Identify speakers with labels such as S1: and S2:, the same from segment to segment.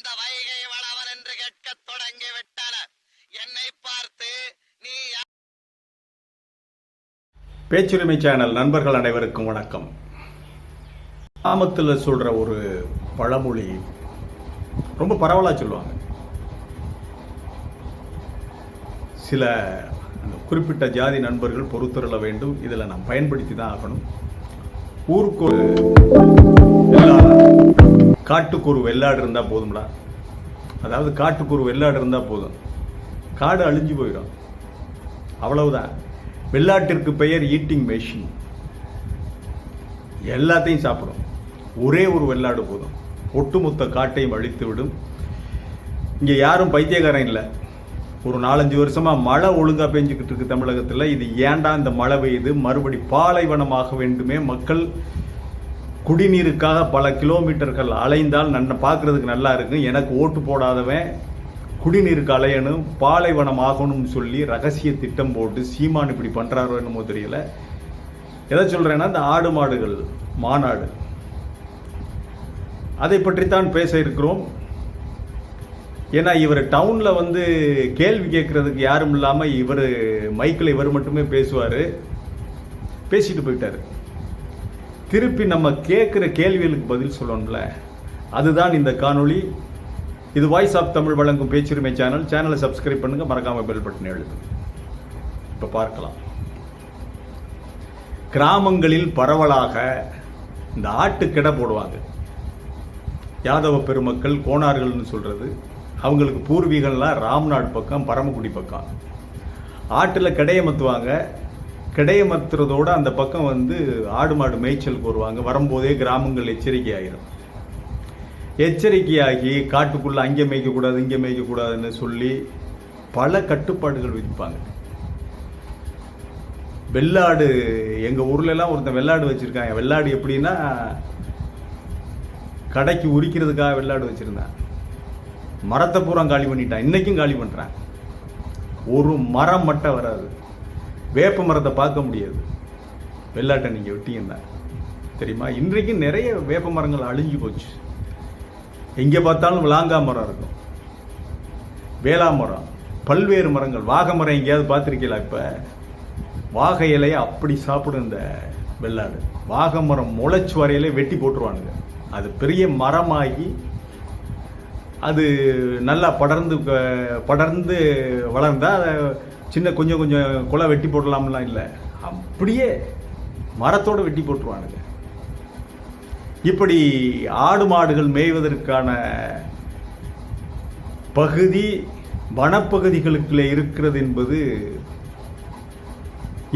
S1: அந்த வைகை வளவன் என்று கேட்கத் தொடங்கிவிட்டனர். என்னை பார்த்து நீ
S2: பேச்சுரிமை சேனல் நண்பர்கள் அனைவருக்கும் வணக்கம். கிராமத்தில் சொல்ற ஒரு பழமொழி ரொம்ப பரவலாக சொல்லுவாங்க. சில குறிப்பிட்ட ஜாதி நண்பர்கள் பொறுத்துள்ள வேண்டும். இதில் நாம் பயன்படுத்தி தான் ஆகணும். ஊருக்கு ஒரு காட்டுக்கு ஒரு வெள்ளாடு இருந்தால் போதும்டா. அதாவது காட்டுக்கு ஒரு வெள்ளாடு இருந்தால் போதும், காடு அழிஞ்சு போயிடும். அவ்வளவுதான். வெள்ளாட்டிற்கு பெயர் ஈட்டிங் மெஷின். எல்லாத்தையும் சாப்பிடும். ஒரே ஒரு வெள்ளாடு போதும், ஒட்டுமொத்த காட்டையும் அழித்து விடும். இங்கே யாரும் பைத்தியக்காரன் இல்லை. ஒரு 4-5 வருஷமா மழை ஒழுங்கா பெஞ்சுக்கிட்டு இருக்கு தமிழகத்தில். இது ஏண்டா இந்த மழை பெய்யுது, மறுபடி பாலைவனமாக வேண்டுமே, மக்கள் குடிநீருக்காக பல கிலோமீட்டர்கள் அலைந்தால் பார்க்கறதுக்கு நல்லா இருக்கு. எனக்கு ஓட்டு போடாதவன் குடிநீருக்கு அலையணும், பாலைவனம் ஆகணும்னு சொல்லி ரகசிய திட்டம் போட்டு சீமான் இப்படி பண்றாரோ என்னமோ தெரியல. எதை சொல்றேன்னா, இந்த ஆடு மாடுகள் மாநாடு, அதை பற்றித்தான் பேச இருக்கிறோம். ஏன்னா இவர் டவுன்ல கேள்வி கேட்கறதுக்கு யாரும் இல்லாம இவர் மைக்கில் இவர் மட்டுமே பேசுவார். பேசிட்டு போயிட்டாரு. திருப்பி நம்ம கேட்குற கேள்விகளுக்கு பதில் சொல்லணும்ல, அதுதான் இந்த காணொளி. இது வாய்ஸ் ஆஃப் தமிழ் வழங்கும் பேச்சுரிமை சேனல். சேனலை சப்ஸ்கிரைப் பண்ணுங்க, மறக்காம பெல் பட்டன் எழுது. இப்ப பார்க்கலாம். கிராமங்களில் பரவலாக இந்த ஆட்டுக்கிடை போடுவாங்க. யாதவ பெருமக்கள், கோணார்கள்னு சொல்றது. அவங்களுக்கு பூர்வீகம்லாம் ராம்நாடு பக்கம், பரமக்குடி பக்கம். ஆட்டில் கிடையமத்துவாங்க. கிடையமத்துறதோட அந்த பக்கம் ஆடு மாடு மேய்ச்சலுக்கு வருவாங்க. வரும்போதே கிராமங்கள் எச்சரிக்கை ஆகிடும். எச்சரிக்கையாகி காட்டுக்குள்ள அங்கே மேய்க்கக்கூடாது, இங்கே மேய்க்கக்கூடாதுன்னு சொல்லி பல கட்டுப்பாடுகள் விதிப்பாங்க. வெள்ளாடு, எங்கள் ஊர்ல எல்லாம் ஒருத்தன் வெள்ளாடு வச்சிருக்காங்க. வெள்ளாடு எப்படின்னா, கடைக்கு உரிக்கிறதுக்காக வெள்ளாடு வச்சிருந்தான். மரத்தை பூரா காலி பண்ணிட்டான். இன்னைக்கும் காலி பண்றான். ஒரு மரம் மட்டும் வராது. வேப்ப மரத்தை பார்க்க முடியாது. வெள்ளாட்டை நீங்க வெட்டிங்கன்னா தெரியுமா? இன்றைக்கு நிறைய வேப்ப மரங்கள் அழிஞ்சு போச்சு. எங்கே பார்த்தாலும் விளாங்கா மரம் இருக்கும், வேளா மரம், பல்வேறு மரங்கள். வாகை மரம் எங்கேயாவது பார்த்துருக்கீங்களா? இப்போ வாகை இலையை அப்படி சாப்பிடும் இந்த வெள்ளாடு. வாகை மரம் முளைச்சு வரையிலே வெட்டி போட்டுருவானுங்க. அது பெரிய மரமாகி அது நல்லா படர்ந்து வளர்ந்தா சின்ன கொஞ்சம் குலை வெட்டி போடலாம்லாம் இல்லை, அப்படியே மரத்தோடு வெட்டி போட்டுருவானுங்க. இப்படி ஆடு மாடுகள் மேய்வதற்கான பகுதி வனப்பகுதிகளுக்குள்ளே இருக்கிறது என்பது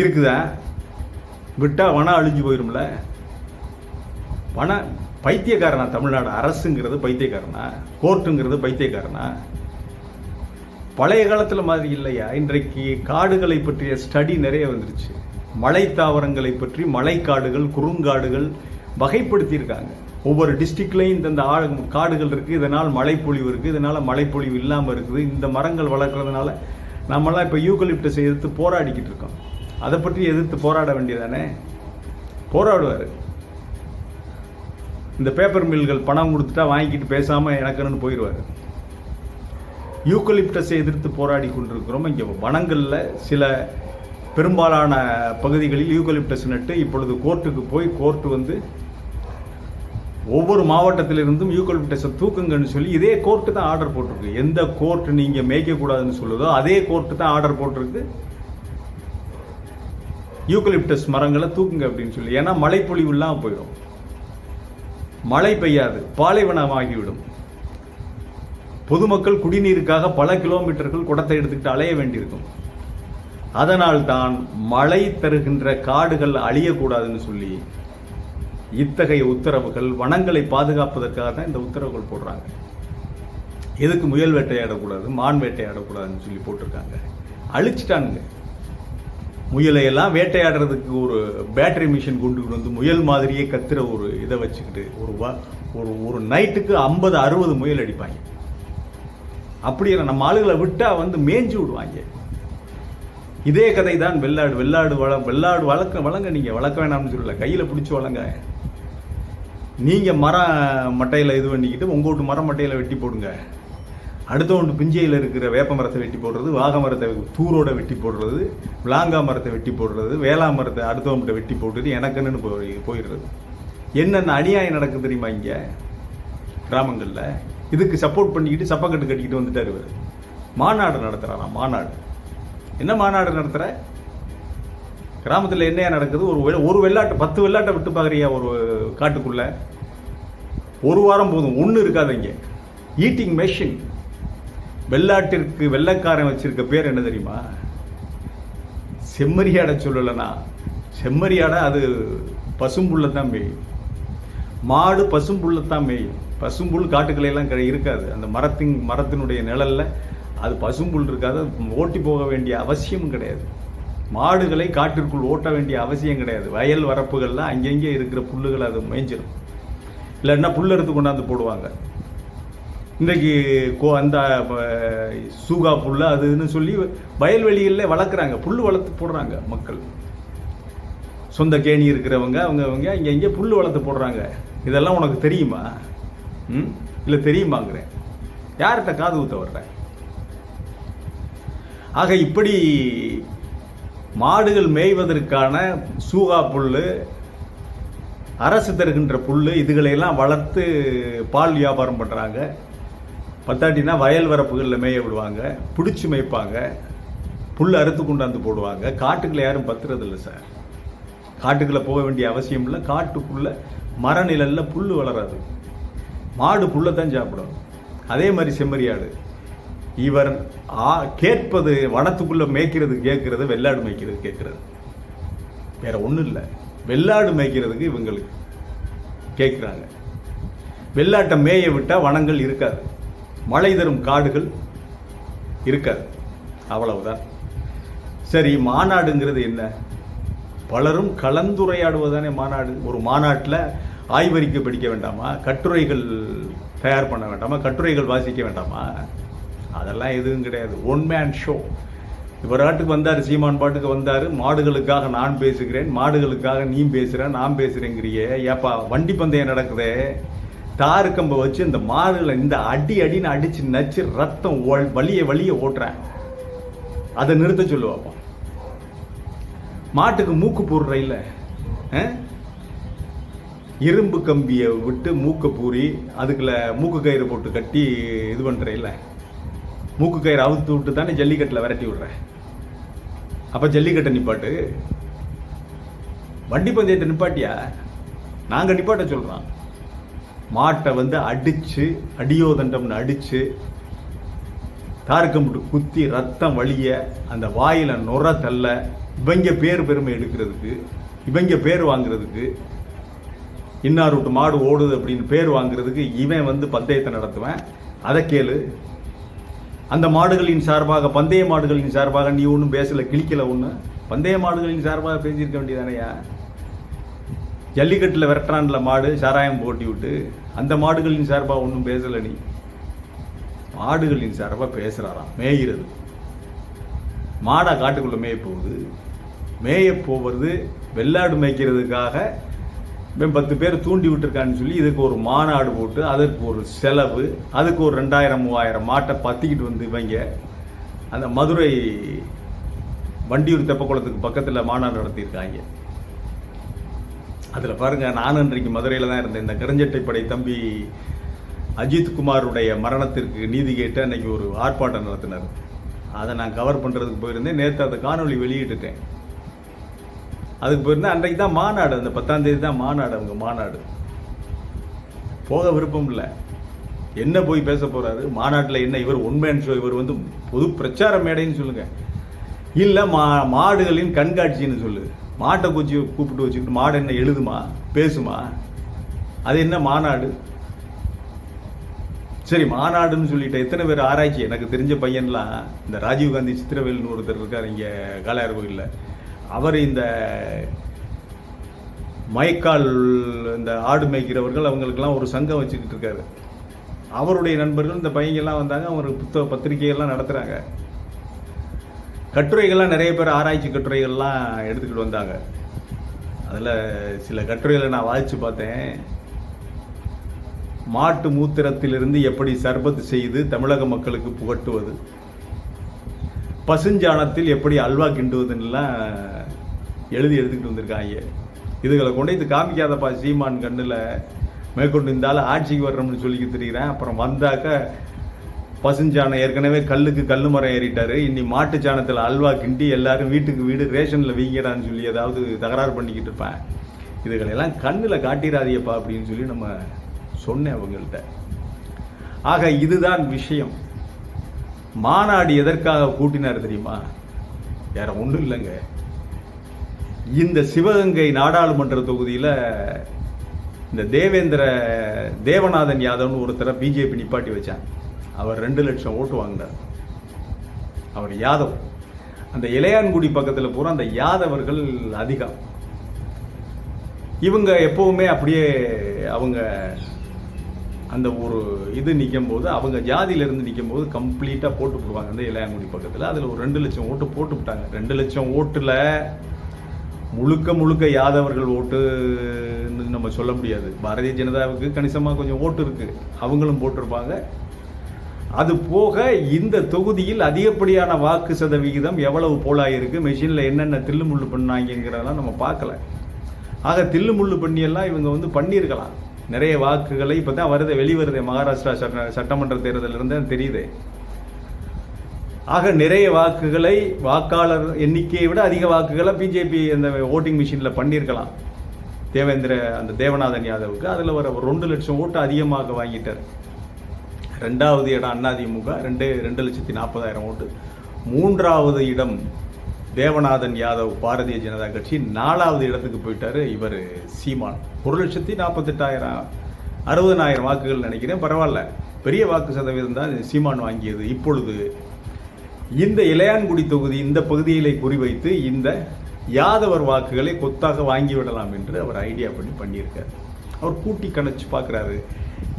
S2: இருக்குதா? விட்டா வனம் அழிஞ்சு போயிரும்ல. பைத்தியக்காரனா தமிழ்நாடு அரசுங்கிறது? பைத்தியக்காரனா? கோர்ட்டுங்கிறது பைத்தியக்காரனா? பழைய காலத்தில் மாதிரி இல்லையா? இன்றைக்கு காடுகளை பற்றிய ஸ்டடி நிறைய வந்துருச்சு. மலை தாவரங்களை பற்றி மலைக்காடுகள், குறுங்காடுகள் வகைப்படுத்தியிருக்காங்க. ஒவ்வொரு டிஸ்ட்ரிக்ட்லையும் இந்த காடுகள் இருக்குது. இதனால் மழைப்பொழிவு இருக்குது, இதனால் மழைப்பொழிவு இல்லாமல் இருக்குது. இந்த மரங்கள் வளர்க்குறதுனால நம்மளாம் இப்போ யூக்கலிப்டஸை எதிர்த்து போராடிக்கிட்டு இருக்கோம். அதை பற்றி எதிர்த்து போராட வேண்டியதானே? போராடுவார். இந்த பேப்பர் மில்கள் பணம் கொடுத்துட்டா வாங்கிக்கிட்டு பேசாமல் எனக்குன்னு போயிடுவார். யூக்கலிப்டஸை எதிர்த்து போராடி கொண்டிருக்கிறோம். இங்கே வனங்களில் சில பெரும்பாலான பகுதிகளில் யூக்கலிப்டஸ் நட்டு இப்பொழுது கோர்ட்டுக்கு போய் கோர்ட்டு ஒவ்வொரு மாவட்டத்திலிருந்தும் யூக்கலிப்டஸை தூக்குங்கன்னு சொல்லி இதே கோர்ட்டு தான் ஆர்டர் போட்டிருக்கு. எந்த கோர்ட்டு நீங்கள் மேய்க்கக்கூடாதுன்னு சொல்லுதோ அதே கோர்ட்டு தான் ஆர்டர் போட்டிருக்கு, யூக்கலிப்டஸ் மரங்களை தூக்குங்க அப்படின்னு சொல்லி. ஏன்னா மழைப்பொழிவு இல்லாமல் போயிடும், மழை பெய்யாது, பாலைவனமாகிவிடும். பொதுமக்கள் குடிநீருக்காக பல கிலோமீட்டர்கள் குடத்தை எடுத்துக்கிட்டு அலைய வேண்டியிருக்கும். அதனால் தான் மழை தருகின்ற காடுகள் அழியக்கூடாதுன்னு சொல்லி இத்தகைய உத்தரவுகள், வனங்களை பாதுகாப்பதற்காக தான் இந்த உத்தரவுகள் போடுறாங்க. எதுக்கு முயல் வேட்டையாடக்கூடாது, மான் வேட்டையாடக்கூடாதுன்னு சொல்லி போட்டிருக்காங்க. அழிச்சிட்டானுங்க. முயலையெல்லாம் வேட்டையாடுறதுக்கு ஒரு பேட்டரி மிஷின் கொண்டு முயல் மாதிரியே கத்துற ஒரு இதை வச்சுக்கிட்டு ஒரு நைட்டுக்கு 50-60 முயல் அடிப்பாங்க. அப்படியே நம்ம ஆளுகளை விட்டா மேய்ஞ்சு விடுவாங்க. இதே கதை தான் வெள்ளாடு வளங்க நீங்க வளர்க்க வேணாம்னு சொல்லல, கையில பிடிச்சி வளங்க. நீங்கள் மரம் மட்டையில் இது பண்ணிக்கிட்டு உங்கள் வீட்டு மரம் மட்டையில் வெட்டி போடுங்க. அடுத்தவண்டு பிஞ்சையில் இருக்கிற வேப்ப மரத்தை வெட்டி போடுறது, வாகை மரத்தை தூரோட வெட்டி போடுறது, விளாங்கா மரத்தை வெட்டி போடுறது, வேளா மரத்தை அடுத்தவங்கிட்ட வெட்டி போட்டுறது எனக்குன்னு போயிடுறது. என்னென்ன அநியாயம் நடக்குது தெரியுமா இங்கே கிராமங்களில்? இதுக்கு சப்போர்ட் பண்ணிக்கிட்டு சப்பக்கட்டு கட்டிக்கிட்டு வந்துட்டார் இவர். மாநாடு நடத்துகிறாராம். மாநாடு என்ன மாநாடு நடத்துகிற? கிராமத்தில் என்னையா நடக்குது? ஒரு வெள்ளாட்டை 10 வெள்ளாட்டை விட்டு பார்க்குறியா ஒரு காட்டுக்குள்ளே? ஒரு வாரம் போதும், ஒன்றும் இருக்காது இங்கே. Eating machine. வெள்ளாட்டிற்கு வெள்ளைக்காரன் வச்சிருக்க பேர் என்ன தெரியுமா? செம்மறியாடை சொல்லலைன்னா செம்மறியாடை அது பசும்புல்ல தான் மேயும். மாடு பசும்புல்ல தான் மேயும். பசும்புல் காட்டுக்களையெல்லாம் இருக்காது. அந்த மரத்தினுடைய நிழலில் அது பசும்புல் இருக்காது. ஓட்டி போக வேண்டிய அவசியம் கிடையாது. மாடுகளை காட்டிற்குள் ஓட்ட வேண்டிய அவசியம் கிடையாது. வயல் வரப்புகளில் அங்கங்கே இருக்கிற புல்லுகளை அது மேய்ஞ்சிடும். இல்லைன்னா புல் எடுத்து கொண்டாந்து போடுவாங்க. இன்றைக்கு அந்த சூகா புல் அதுன்னு சொல்லி வயல்வெளிகளில் வளர்க்குறாங்க. புல் வளர்த்து போடுறாங்க மக்கள். சொந்த கேணி இருக்கிறவங்க அவங்க இங்கே புல் வளர்த்து போடுறாங்க. இதெல்லாம் உனக்கு தெரியுமா? இல்லை தெரியுமாங்கிறேன். யார்கிட்ட காது ஊற்ற வர்றேன்? ஆக இப்படி மாடுகள் மேய்வதற்கான சூகா புல், அரசு தருகின்ற புல், இதுகளையெல்லாம் வளர்த்து பால் வியாபாரம் பண்ணுறாங்க. பத்தாட்டினா வயல் வரப்புகளில் மேய விடுவாங்க, பிடிச்சி மேய்ப்பாங்க, புல் அறுத்து கொண்டாந்து போடுவாங்க. காட்டுக்குள்ளே யாரும் பத்துறதில்லை சார். காட்டுக்குள்ளே போக வேண்டிய அவசியம் இல்லை. காட்டுக்குள்ளே மரநிழலில் புல் வளராது. மாடு புல்லை தான் சாப்பிடும். அதே மாதிரி செம்மறியாடு. இவர் கேட்பது வனத்துக்குள்ளே மேய்க்கிறது கேட்கறது, வெள்ளாடு மேய்க்கிறது கேட்கறது, வேற ஒன்றும் இல்லை. வெள்ளாடு மேய்க்கிறதுக்கு இவங்களுக்கு கேட்குறாங்க. வெள்ளாட்டை மேய விட்டால் வனங்கள் இருக்காது, மழை தரும் காடுகள் இருக்காது. அவ்வளவுதான். சரி, மாநாடுங்கிறது என்ன? பலரும் கலந்துரையாடுவதானே மாநாடு. ஒரு மாநாட்டில் ஆய்வறிக்கை படிக்க வேண்டாமா? கட்டுரைகள் தயார் பண்ண வேண்டாமா? கட்டுரைகள் வாசிக்க வேண்டாமா? அதெல்லாம் எதுவும் கிடையாது. One man show. இவர் நாட்டுக்கு வந்தார், சீமான் பாட்டுக்கு வந்தார். மாடுகளுக்காக நான் பேசுகிறேன், மாடுகளுக்காக நீ பேசுகிற, நான் பேசுகிறேங்கிறியே. ஏப்பா வண்டி பந்தயம் நடக்குதே, தாரு கம்பை வச்சு இந்த மாடுகளை இந்த அடின்னு அடிச்சு நச்சு ரத்தம் வலிய ஓட்டுறேன். அதை நிறுத்த சொல்லுவாப்பா. மாட்டுக்கு மூக்கு போடுற இல்லை, இரும்பு கம்பியை விட்டு மூக்கை பூரி அதுக்குள்ள மூக்கு கயிறு போட்டு கட்டி இது பண்ற இல்லை, மூக்கு கயிறு அவுத்து விட்டு தானே ஜல்லிக்கட்டில் விரட்டி விடுறேன். அப்ப ஜல்லிக்கட்டை நிப்பாட்டு, வண்டி பந்தயத்தை நிப்பாட்டியா? நாங்க நிப்பாட்ட சொல்றோம். மாட்டை அடிச்சு அடியோதண்டம்னு அடிச்சு தாருக்கம்புட்டு குத்தி ரத்தம் வலிய அந்த வாயில நுர தள்ள இவங்க பெருமை எடுக்கிறதுக்கு, இவங்க பேர் வாங்குறதுக்கு, இன்னார் விட்டு மாடு ஓடுது அப்படின்னு பேர் வாங்குறதுக்கு இவன் பந்தயத்தை நடத்துவேன். அதை கேளு. அந்த மாடுகளின் சார்பாக, பந்தய மாடுகளின் சார்பாக நீ ஒன்றும் பேசல, கிழிக்கல ஒன்று. பந்தய மாடுகளின் சார்பாக பேசியிருக்க வேண்டியதானையா? ஜல்லிக்கட்டில் விரட்டான்ல மாடு சாராயம் போட்டி விட்டு, அந்த மாடுகளின் சார்பாக ஒன்றும் பேசல. நீ மாடுகளின் சார்பாக பேசுறாராம். மேய்கிறது மாடா காட்டுக்குள்ள மேய போகுது. மேய போவது வெள்ளாடு மேய்க்கிறதுக்காக 10 பேர் தூண்டி விட்டுருக்கான்னு சொல்லி இதுக்கு ஒரு மாநாடு போட்டு அதற்கு ஒரு செலவு, அதுக்கு ஒரு 2000-3000 மாட்டை பத்திக்கிட்டு இவங்க அந்த மதுரை வண்டியூர் தெப்பக்குளத்துக்கு பக்கத்தில் மாநாடு நடத்தியிருக்காங்க. அதில் பாருங்க, நானும் இன்றைக்கு மதுரையில் தான் இருந்தேன். இந்த கருஞ்சட்டைப்படை தம்பி அஜித்குமாருடைய மரணத்திற்கு நீதி கேட்டு அன்னைக்கு ஒரு ஆர்ப்பாட்டம் நடத்தினார். அதை நான் கவர் பண்ணுறதுக்கு போயிருந்தேன். நேற்று அந்த காணொலி வெளியிட்டுட்டேன். அதுக்கு போயிருந்தேன். அன்றைக்கு தான் மாநாடு, அந்த 10ஆம் தேதி தான் மாநாடு. அவங்க மாநாடு போக விருப்பம் இல்லை. என்ன போய் பேச போறாரு மாநாட்டில்? என்ன இவர் உண்மையான ஷோ? இவர் பொது பிரச்சார மேடைன்னு சொல்லுங்க, இல்லை மாடுகளின் கண்காட்சின்னு சொல்லு. மாட்டை குச்சி கூப்பிட்டு வச்சுக்கிட்டு மாடு என்ன எழுதுமா, பேசுமா? அது என்ன மாநாடு? சரி, மாநாடுன்னு சொல்லிட்டு எத்தனை பேர் ஆராய்ச்சி? எனக்கு தெரிஞ்ச பையன்லாம் இந்த ராஜீவ்காந்தி சித்திரவேல்னு ஒருத்தர் இருக்கார் இங்கே காளையார் கோயிலில். அவர் இந்த மயக்கால் இந்த ஆடு மேய்க்கிறவர்கள் அவங்களுக்கெல்லாம் ஒரு சங்கம் வச்சுக்கிட்டு இருக்காரு. அவருடைய நண்பர்கள் இந்த பையங்கள்லாம் வந்தாங்க. அவர் பத்திரிகைகள்லாம் நடத்துகிறாங்க. கட்டுரைகள்லாம் நிறைய பேர் ஆராய்ச்சி கட்டுரைகள்லாம் எடுத்துக்கிட்டு வந்தாங்க. அதில் சில கட்டுரைகளை நான் வாசித்து பார்த்தேன். மாட்டு மூத்திரத்திலிருந்து எப்படி சர்பத் செய்து தமிழக மக்களுக்கு புகட்டுவது, பசுஞ்சாணத்தில் எப்படி அல்வா கிண்டுவதுன்னெலாம் எழுதிக்கிட்டு வந்திருக்காங்க. இதுகளை கொண்டு இது காமிக்காதப்பா சீமான் கண்ணில். மேற்கொண்டு இருந்தாலும் ஆட்சிக்கு வர்றோம்னு சொல்லிக்கிட்டு தெரிகிறேன். அப்புறம் வந்தாக்க பசுஞ்சாணம் ஏற்கனவே கல்லு மரம் ஏறிட்டாரு, இன்னி மாட்டு சாணத்தில் அல்வா கிண்டி எல்லாரும் வீட்டுக்கு வீடு ரேஷனில் வீங்கிறான்னு சொல்லி ஏதாவது தகராறு பண்ணிக்கிட்டு இருப்பேன். இதுகளெல்லாம் கண்ணில் காட்டிடாதியப்பா அப்படின்னு சொல்லி நம்ம சொன்னேன் அவங்கள்ட்ட. ஆக இதுதான் விஷயம். மாநாடு எதற்காக கூட்டினார் தெரியுமா? வேற ஒன்றும் இல்லைங்க. இந்த சிவகங்கை நாடாளுமன்ற தொகுதியில் இந்த தேவநாதன் யாதவ்னு ஒருத்தரை பிஜேபி நிப்பாட்டி வச்சான். அவர் 2 லட்சம் ஓட்டு வாங்கினார். அவர் யாதவ். அந்த இளையான்குடி பக்கத்தில் பூரா அந்த யாதவர்கள் அதிகம். இவங்க எப்பவுமே அப்படியே அவங்க அந்த ஒரு இது நிற்கும் போது, அவங்க ஜாதியிலிருந்து நிற்கும் போது கம்ப்ளீட்டாக போட்டு போடுவாங்க அந்த இளையான்குடி பக்கத்தில். அதில் ஒரு 2 லட்சம் ஓட்டு போட்டு விட்டாங்க. 2 லட்சம் ஓட்டில் முழுக்க யாதவர்கள் ஓட்டுன்னு நம்ம சொல்ல முடியாது. பாரதிய ஜனதாவுக்கு கணிசமாக கொஞ்சம் ஓட்டு இருக்கு, அவங்களும் போட்டிருப்பாங்க. அது போக இந்த தொகுதியில் அதிகப்படியான வாக்கு சதவிகிதம் எவ்வளவு போலாயிருக்கு, மெஷினில் என்னென்ன தில்லுமுள்ளு பண்ணாங்கிறதெல்லாம் நம்ம பார்க்கல. ஆக தில்லுமுள்ளு பண்ணியெல்லாம் இவங்க பண்ணியிருக்கலாம். நிறைய வாக்குகளை இப்போ தான் வெளிவருது, மகாராஷ்டிரா சட்டமன்ற தேர்தலிருந்து தெரியுது. ஆக நிறைய வாக்குகளை, வாக்காளர் எண்ணிக்கையை விட அதிக வாக்குகளை பிஜேபி அந்த ஓட்டிங் மிஷினில் பண்ணியிருக்கலாம் அந்த தேவநாதன் யாதவுக்கு. அதில் வர 2 லட்சம் ஓட்டு அதிகமாக வாங்கிட்டார். 2வது இடம் அதிமுக 2,40,000 ஓட்டு. 3வது இடம் தேவநாதன் யாதவ் பாரதிய ஜனதா கட்சி. 4வது இடத்துக்கு போயிட்டாரு இவர் சீமான். 1,48,000 60,000 வாக்குகள் நினைக்கிறேன். பரவாயில்ல, பெரிய வாக்கு சதவீதம் தான் சீமான் வாங்கியது. இப்பொழுது இந்த இளையான்குடி தொகுதி இந்த பகுதிகளை குறிவைத்து இந்த யாதவர் வாக்குகளை கொத்தாக வாங்கிவிடலாம் என்று அவர் ஐடியா பண்ணியிருக்கார். அவர் கூட்டி கணச்சு பார்க்குறாரு.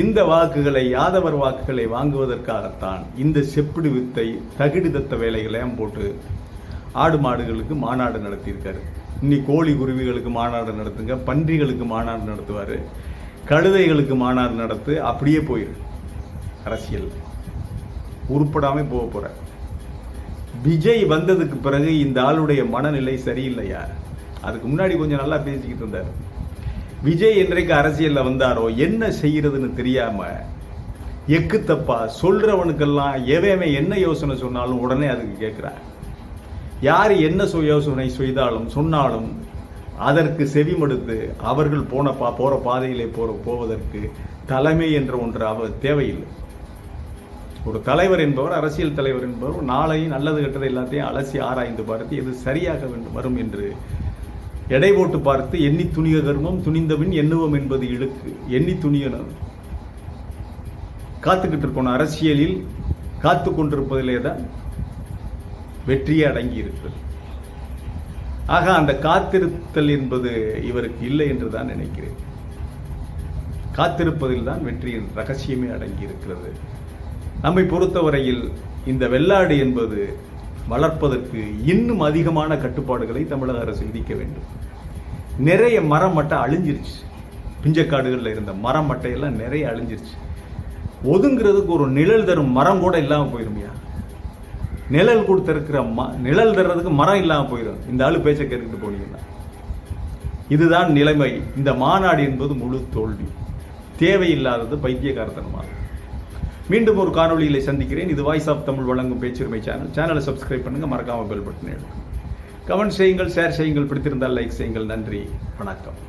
S2: இந்த வாக்குகளை, யாதவர் வாக்குகளை வாங்குவதற்காகத்தான் இந்த செப்பிடு வித்தை தகிடுதத்த வேலைகளையும் போட்டு ஆடு மாடுகளுக்கு மாநாடு நடத்தியிருக்காரு. இன்னி கோழி குருவிகளுக்கு மாநாடு நடத்துங்க, பன்றிகளுக்கு மாநாடு நடத்துவார், கழுதைகளுக்கு மாநாடு நடத்து, அப்படியே போயிரு. அரசியல் உருப்படாமல் போக போற. விஜய் வந்ததுக்கு பிறகு இந்த ஆளுடைய மனநிலை சரியில்லையா? அதுக்கு முன்னாடி கொஞ்சம் நல்லா பேசிக்கிட்டு இருந்தார். விஜய் என்றைக்கு அரசியல்ல வந்தாரோ என்ன செய்யறதுன்னு தெரியாம எக்கு தப்பா சொல்றவனுக்கெல்லாம் எவன் என்ன யோசனை சொன்னாலும் உடனே அதுக்கு கேட்கிறார். யார் என்ன யோசனை செய்தாலும் சொன்னாலும் அதற்கு செவிமடுத்து அவர்கள் போற பாதையிலே போவதற்கு தலைமை என்ற ஒன்று அவர் தேவையில்லை. ஒரு தலைவர் என்பவர், அரசியல் தலைவர் என்பவர் நாளையும் நல்லது கெட்டது எல்லாத்தையும் அலசி ஆராய்ந்து பார்த்து எது சரியாக வரும் என்று எடை போட்டு பார்த்து எண்ணி துணிய கர்மம் துணிந்தபின் எண்ணுவோம் என்பது இழுக்கு. எண்ணி துணியணும். காத்துக்கிட்டு இருக்கணும். அரசியலில் காத்து கொண்டிருப்பதிலே தான் வெற்றியே அடங்கி இருக்கிறது. ஆக அந்த காத்திருத்தல் என்பது இவருக்கு இல்லை என்று தான் நினைக்கிறேன். காத்திருப்பதில் தான் வெற்றியின் ரகசியமே அடங்கி இருக்கிறது. நம்மை பொறுத்தவரையில் இந்த வெள்ளாடு என்பது வளர்ப்பதற்கு இன்னும் அதிகமான கட்டுப்பாடுகளை தமிழக அரசு விதிக்க வேண்டும். நிறைய மரம் மட்டை அழிஞ்சிருச்சு. பிஞ்சக்காடுகளில் இருந்த மரம் மட்டையெல்லாம் நிறைய அழிஞ்சிருச்சு. ஒதுங்கிறதுக்கு ஒரு நிழல் தரும் மரம் கூட இல்லாமல் போயிருமையா? நிழல் கொடுத்திருக்கிற நிழல் தர்றதுக்கு மரம் இல்லாமல் போயிடும். இந்த ஆளு பேச்சை கேட்டுக்கிட்டு போனீங்கன்னா இதுதான் நிலைமை. இந்த மாநாடு என்பது முழு தோல்வி. தேவையில்லாதது, பைத்தியக்காரத்தனமாக. மீண்டும் ஒரு காணொளியில் சந்திக்கிறேன். இது வாய்ஸ் ஆஃப் தமிழ் வழங்கும் பேச்சுரிமை சேனலை சப்ஸ்கிரைப் பண்ணுங்க, மறக்காம பெல் பட்டன் எடுங்க. கமெண்ட் செய்யுங்கள், ஷேர் செய்யுங்கள், பிடித்திருந்தால் லைக் செய்யுங்கள். நன்றி, வணக்கம்.